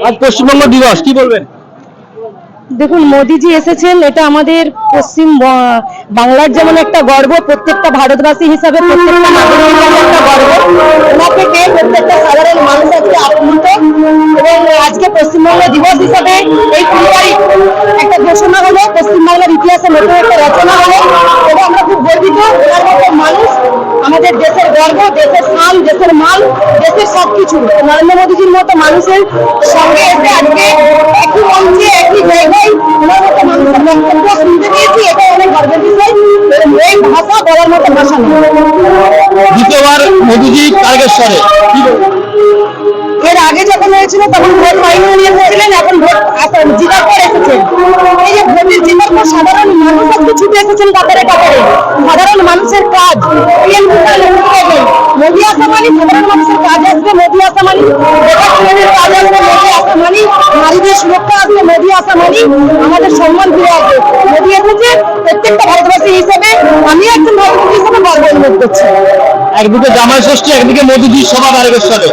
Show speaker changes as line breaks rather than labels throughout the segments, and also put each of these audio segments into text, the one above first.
আজ পশ্চিমবঙ্গ দিবস, কি বলবেন?
দেখুন, মোদিজি এসেছেন, এটা আমাদের পশ্চিম বাংলার যেমন একটা গর্ব, প্রত্যেকটা ভারতবাসী হিসাবে প্রত্যেকটা নাগরিকের কাছে একটা গর্ব। ওনাকে পেয়ে প্রত্যেকটা সাধারণ মানুষ আজকে আপ্লুত। এবং আজকে পশ্চিমবঙ্গ দিবস হিসাবে এই 20 তারিখ একটা ঘোষণা হলো, পশ্চিমবাংলার ইতিহাসে নতুন একটা রচনা হলো। এবং আমরা খুব গর্বিত, ওনার মতো মানুষ আমাদের দেশের গর্ব, দেশের শান, দেশের মান, দেশের সবকিছু। নরেন্দ্র মোদীজির মতো মানুষের সঙ্গে এসে আজকে একই মঞ্চে একই জায়গায় ওনার মতো মানুষের বক্তব্য শুনতে পেয়েছি, এটা অনেক গর্বের বিষয়। এই ভাষা বলার মতো ভাষা নেই।
দ্বিতীয়বার মোদীজি তারকেশ্বরে, কি বলবেন?
এর আগে যখন হয়েছিল তখন ভোট পাইনি নিয়ে এসেছিলেন, এখন ভোট জিতার পর এসেছেন। এই যে ভোটের জিতার পর সাধারণ মানুষ আজকে ছুটে এসেছেন কাতারে কাতারে। সাধারণ মানুষের কাজ মোদি আসা মানে সাধারণ মানুষের কাজ আসবে, মোদি আসা মানে বেকার কাজ আসবে, মোদি আসা মানে নারীদের সুরক্ষা আসবে, মোদি আসা মানে আমাদের সম্মান ফিরে আসবে। মোদি এসেছে, প্রত্যেকটা ভারতবাসী হিসেবে আমি একজন ভারতবাসী হিসেবে গর্ব অনুভব করছি।
একদিকে জামাই ষষ্ঠী, একদিকে মোদীজির সভা তারকেশ্বরে,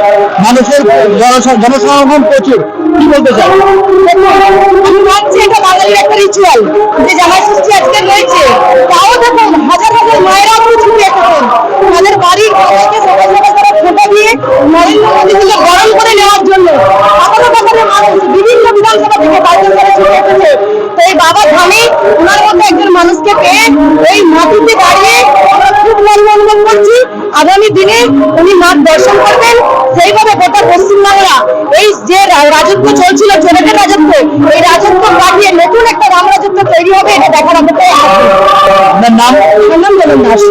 মানুষের জনসমাগম প্রচুর, কি বলতে চাই?
আমি ভাবছি এটা বাঙালির একটা রিচুয়াল যে জামাই ষষ্ঠী আজকে রয়েছে, তাও দেখুন হাজার হাজার মায়েরাও ছুটে এসেছেন তাদের বাড়ির সবাইকে সকাল সকাল তারা ফোঁটা দিয়ে নরেন্দ্র মোদীজিকে বরণ করে নেওয়ার জন্য হাজারো হাজার মানুষ বিভিন্ন বিধানসভা থেকে বাইরে ছুটে এসেছে। তো এই বাবা ধামে ওনার মতো একজন মানুষকে পেয়ে এই মাটিতে দাঁড়িয়ে আমরা খুব গর্ব অনুভব করছি। আগামী দিনে উনি মাঠ দর্শন করবেন, সেইভাবে গোটা পশ্চিমবাংলা এই যে রাজত্ব চলছিল, চোরেদের রাজত্ব, এই রাজত্ব কাটিয়ে নতুন একটা রাম রাজত্ব তৈরি হবে, এটা দেখার অপেক্ষায় আছে।
আপনার নাম?
আমার নাম বলুন দাস।